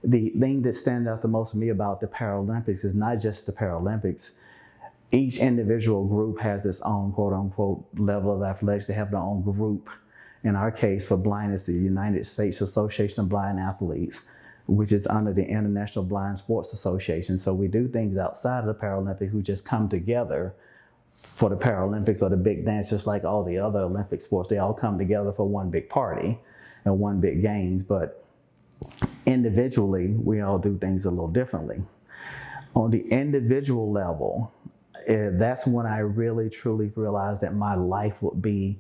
the thing that stands out the most to me about the Paralympics is not just the Paralympics. Each individual group has its own quote unquote level of athletics. They have their own group. In our case, for blindness, the United States Association of Blind Athletes, which is under the International Blind Sports Association. So we do things outside of the Paralympics. We just come together for the Paralympics or the big dance, just like all the other Olympic sports. They all come together for one big party and one big games. But individually, we all do things a little differently. On the individual level, that's when I really truly realized that my life would be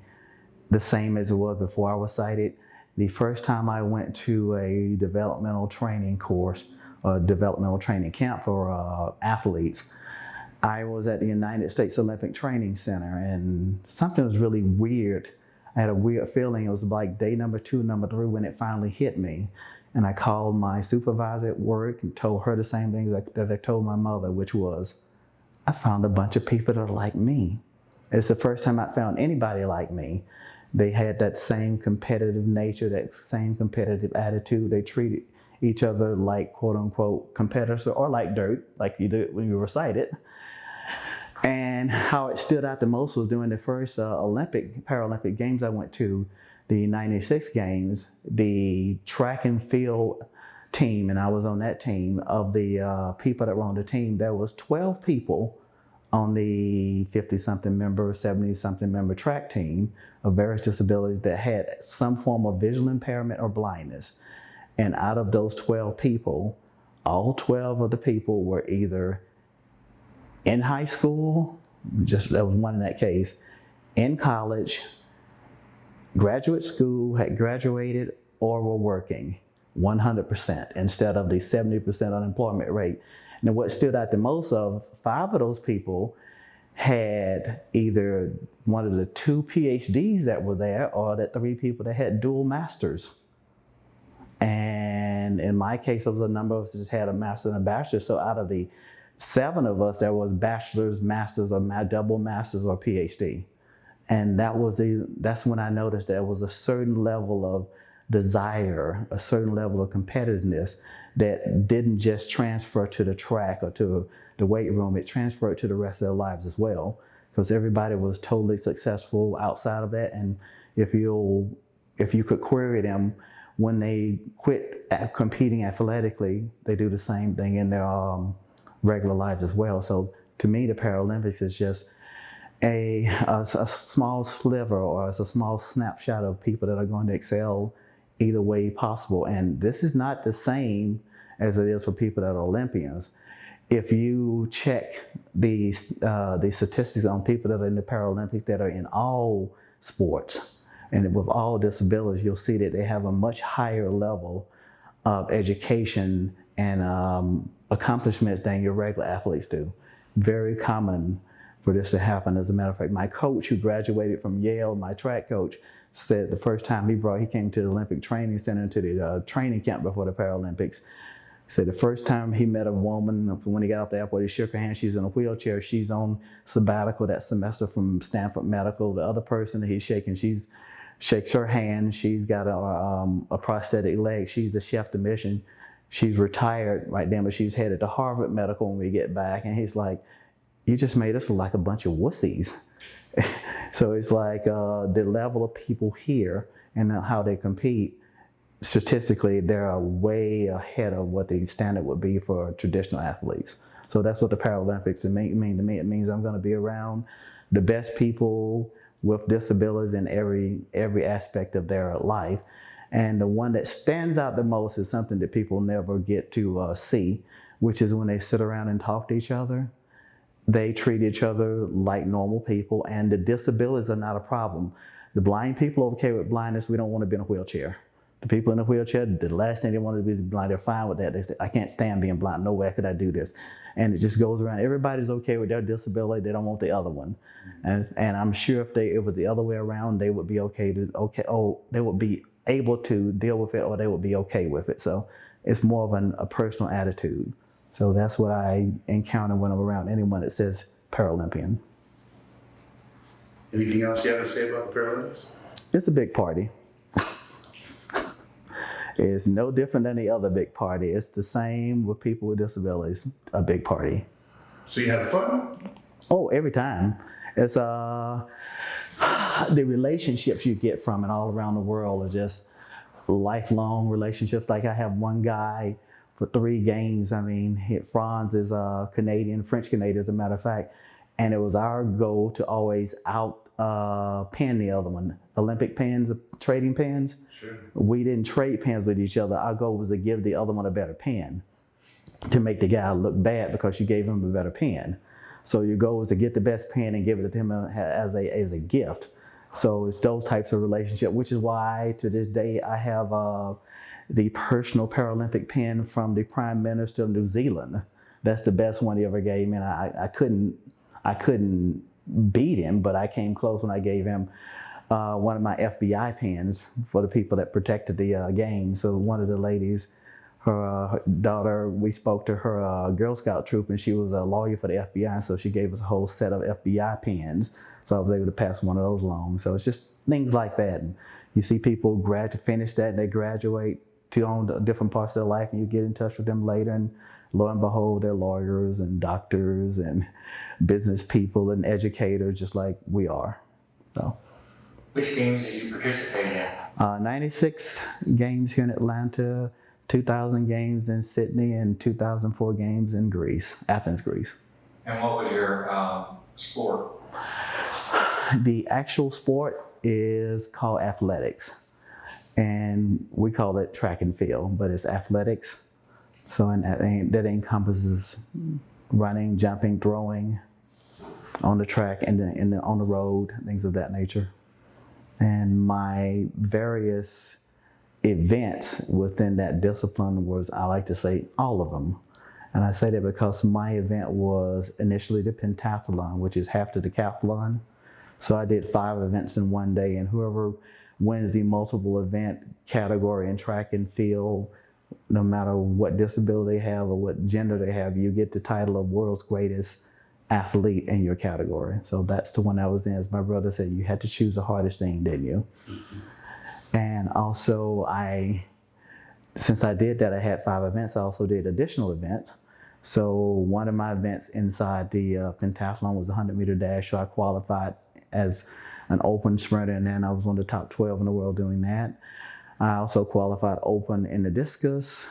the same as it was before I was sighted. The first time I went to a developmental training course, a developmental training camp for athletes, I was at the United States Olympic Training Center, and something was really weird. I had a weird feeling. It was like day number 2, number 3 when it finally hit me. And I called my supervisor at work and told her the same thing that I told my mother, which was, I found a bunch of people that are like me. It's the first time I found anybody like me. They had that same competitive nature, that same competitive attitude. They treated each other like quote unquote competitors or like dirt, like you do when you were sighted. And how it stood out the most was during the first Paralympic Games I went to, the 96 Games, the track and field team, and I was on that team. Of the people that were on the team, there was 12 people on the 50-something member, 70-something member track team of various disabilities that had some form of visual impairment or blindness. And out of those 12 people, all 12 of the people were either in high school, just that was one in that case, in college, graduate school, had graduated, or were working 100% instead of the 70% unemployment rate. And what stood out the most of 5 of those people had either one of the 2 PhDs that were there, or the 3 people that had dual masters. And in my case, there was a number of us that just had a master and a bachelor. So out of the 7 of us, there was bachelor's, master's, or double master's or PhD. And that's when I noticed there was a certain level of desire, a certain level of competitiveness that didn't just transfer to the track or to the weight room, it transferred to the rest of their lives as well. Because everybody was totally successful outside of that. And if you could query them, when they quit competing athletically, they do the same thing in their regular lives as well. So to me, the Paralympics is just a small sliver, or it's a small snapshot of people that are going to excel either way possible. And this is not the same as it is for people that are Olympians. If you check the statistics on people that are in the Paralympics that are in all sports and with all disabilities, you'll see that they have a much higher level of education and accomplishments than your regular athletes do. Very common for this to happen. As a matter of fact, my coach who graduated from Yale, my track coach, said the first time he came to the Olympic Training Center, to the training camp before the Paralympics, said the first time he met a woman, when he got off the airport, he shook her hand. She's in a wheelchair. She's on sabbatical that semester from Stanford Medical. The other person that he's shaking, shakes her hand. She's got a prosthetic leg. She's the chef de mission. She's retired right then, but she's headed to Harvard Medical when we get back. And he's like, you just made us look like a bunch of wussies. So it's like the level of people here and how they compete, statistically, they're way ahead of what the standard would be for traditional athletes. So that's what the Paralympics mean to me. It means I'm going to be around the best people with disabilities in every aspect of their life. And the one that stands out the most is something that people never get to see, which is when they sit around and talk to each other. They treat each other like normal people, and the disabilities are not a problem. The blind people are okay with blindness. We don't want to be in a wheelchair. The people in the wheelchair, the last thing they want to be is blind. They're fine with that. They say, I can't stand being blind. No way could I do this. And it just goes around. Everybody's okay with their disability. They don't want the other one. And I'm sure if it was the other way around, they would be they would be able to deal with it, or they would be okay with it. So it's more of a personal attitude. So that's what I encounter when I'm around anyone that says Paralympian. Anything else you have to say about the Paralympics? It's a big party. It's no different than the other big party. It's the same with people with disabilities, a big party. So you had fun? Oh, every time. It's the relationships you get from it all around the world are just lifelong relationships. Like I have one guy for 3 games. I mean, Franz is a Canadian, French Canadian as a matter of fact, and it was our goal to always pin the other one. Olympic pins, trading pins. Sure. We didn't trade pins with each other. Our goal was to give the other one a better pin, to make the guy look bad because you gave him a better pin. So your goal was to get the best pin and give it to him as a gift. So it's those types of relationship, which is why to this day I have the personal Paralympic pin from the Prime Minister of New Zealand. That's the best one he ever gave me, and I couldn't beat him, but I came close when I gave him one of my FBI pins for the people that protected the games. So one of the ladies, her daughter, we spoke to her Girl Scout troop, and she was a lawyer for the FBI, so she gave us a whole set of FBI pins. So I was able to pass one of those along. So it's just things like that. And you see people finish that, and they graduate to on different parts of their life, and you get in touch with them later, and lo and behold, they're lawyers and doctors and business people and educators, just like we are. So. Which games did you participate in? 96 games here in Atlanta, 2,000 games in Sydney, and 2004 games in Greece, Athens, Greece. And what was your sport? The actual sport is called athletics, and we call it track and field, but it's athletics. So that encompasses running, jumping, throwing on the track and on the road, things of that nature. And my various events within that discipline was, I like to say, all of them. And I say that because my event was initially the pentathlon, which is half the decathlon. So I did 5 events in one day, and whoever wins the multiple event category in track and field, no matter what disability they have or what gender they have, you get the title of world's greatest athlete in your category. So that's the one I was in. As my brother said, you had to choose the hardest thing, didn't you? Mm-hmm. And also since I did that, I had 5 events. I also did additional events. So one of my events inside the pentathlon was a 100-meter dash. So I qualified as an open sprinter, and then I was on the top 12 in the world doing that. I also qualified open in the discus,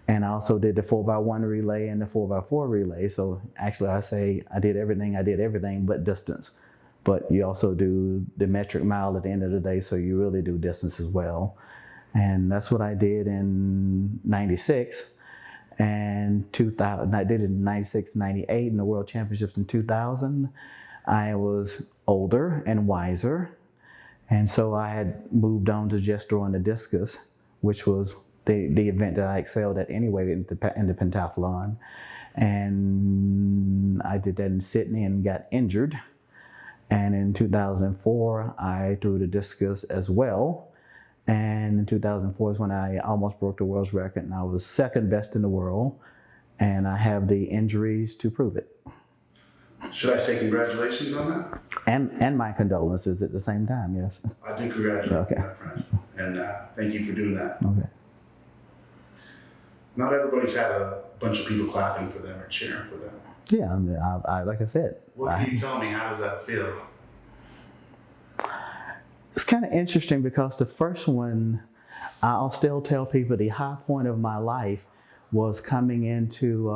and I also did the 4x1 relay and the 4x4 relay. So actually I say I did everything but distance. But you also do the metric mile at the end of the day, so you really do distance as well. And that's what I did in 96 and 2000. I did it in 96, 98 in the World Championships in 2000. I was older and wiser, and so I had moved on to just throwing the discus, which was the event that I excelled at anyway in the pentathlon. And I did that in Sydney and got injured. And in 2004, I threw the discus as well. And in 2004 is when I almost broke the world's record, and I was second best in the world. And I have the injuries to prove it. Should I say congratulations on that? And my condolences at the same time, yes. I do congratulate you, my friend. And thank you for doing that. Okay. Not everybody's had a bunch of people clapping for them or cheering for them. Yeah, I mean, I like I said. What can you tell me? How does that feel? It's kind of interesting because the first one, I'll still tell people the high point of my life was coming into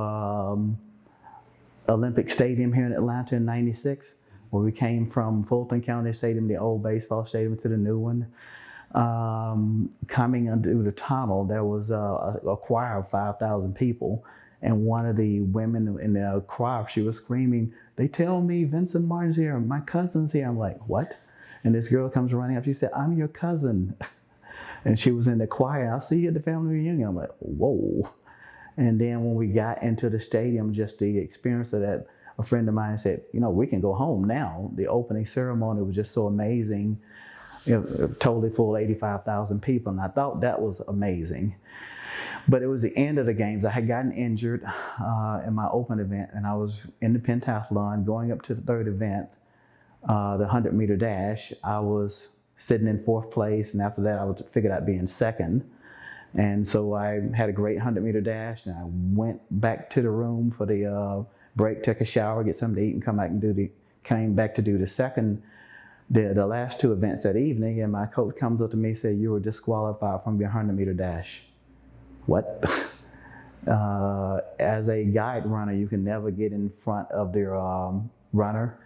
Olympic Stadium here in Atlanta in 96, where we came from Fulton County Stadium, the old baseball stadium, to the new one. Coming under the tunnel, there was a choir of 5,000 people, and one of the women in the choir, she was screaming, "They tell me Vincent Martin's here, my cousin's here." I'm like, "What?" And this girl comes running up, she said, "I'm your cousin." And she was in the choir. "I'll see you at the family reunion." I'm like, whoa. And then when we got into the stadium, just the experience of that, a friend of mine said, "We can go home now." The opening ceremony was just so amazing. Totally full, 85,000 people, and I thought that was amazing. But it was the end of the games. I had gotten injured in my open event, and I was in the pentathlon going up to the third event, the 100-meter dash. I was sitting in 4th place, and after that I figured out being second. And so I had a great 100-meter dash, and I went back to the room for the break, took a shower, get something to eat, and came back to do the last two events that evening. And my coach comes up to me and said, "You were disqualified from your 100-meter dash." What? As a guide runner, you can never get in front of the runner.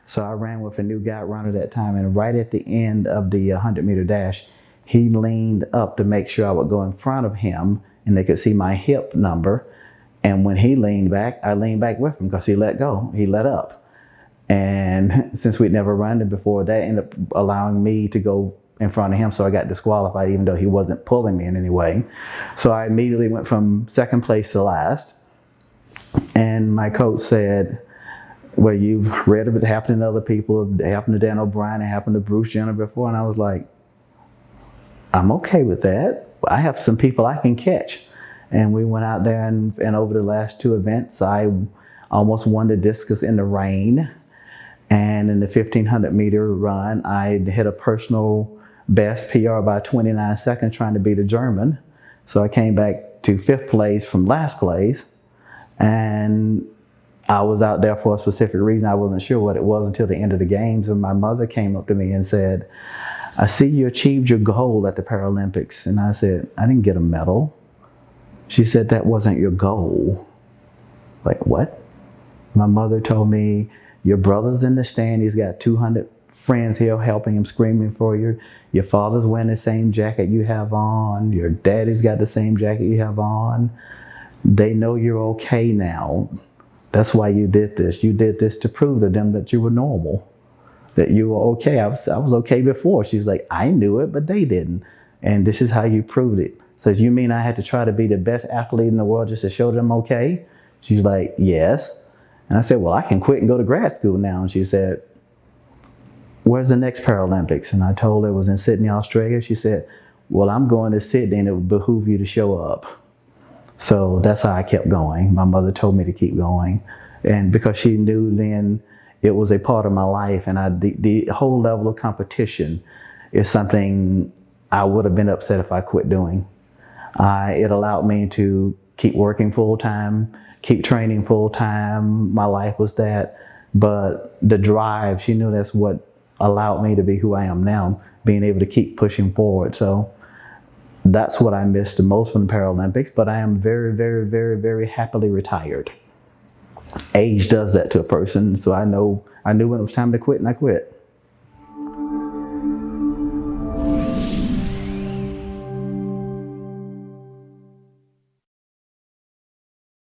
So I ran with a new guide runner that time, and right at the end of the 100-meter dash, he leaned up to make sure I would go in front of him and they could see my hip number. And when he leaned back, I leaned back with him because he let go, he let up. And since we'd never run it before, that ended up allowing me to go in front of him, so I got disqualified even though he wasn't pulling me in any way. So I immediately went from second place to last. And my coach said, "Well, you've read of it happening to other people. It happened to Dan O'Brien, it happened to Bruce Jenner before." And I was like, "I'm okay with that. I have some people I can catch." And we went out there, and over the last two events, I almost won the discus in the rain. And in the 1,500-meter run, I hit a personal best PR by 29 seconds trying to beat a German. So I came back to 5th place from last place. And I was out there for a specific reason. I wasn't sure what it was until the end of the games. And my mother came up to me and said, "I see you achieved your goal at the Paralympics." And I said, "I didn't get a medal." She said, "That wasn't your goal." Like, what? My mother told me, "Your brother's in the stand. He's got 200 friends here helping him, screaming for you. Your father's wearing the same jacket you have on. Your daddy's got the same jacket you have on. They know you're okay now. That's why you did this. You did this to prove to them that you were normal, that you were okay. I was okay before." She was like, "I knew it, but they didn't. And this is how you proved it." Says, "You mean I had to try to be the best athlete in the world just to show them okay?" She's like, "Yes." And I said, "Well, I can quit and go to grad school now." And she said, "Where's the next Paralympics?" And I told her it was in Sydney, Australia. She said, "Well, I'm going to Sydney and it would behoove you to show up." So that's how I kept going. My mother told me to keep going. And because she knew then it was a part of my life, and the whole level of competition is something I would have been upset if I quit doing. It allowed me to keep working full time, keep training full time. My life was that. But the drive, she knew that's what allowed me to be who I am now, being able to keep pushing forward. So that's what I missed the most from the Paralympics, but I am very, very, very, very happily retired. Age does that to a person, so I knew when it was time to quit, and I quit.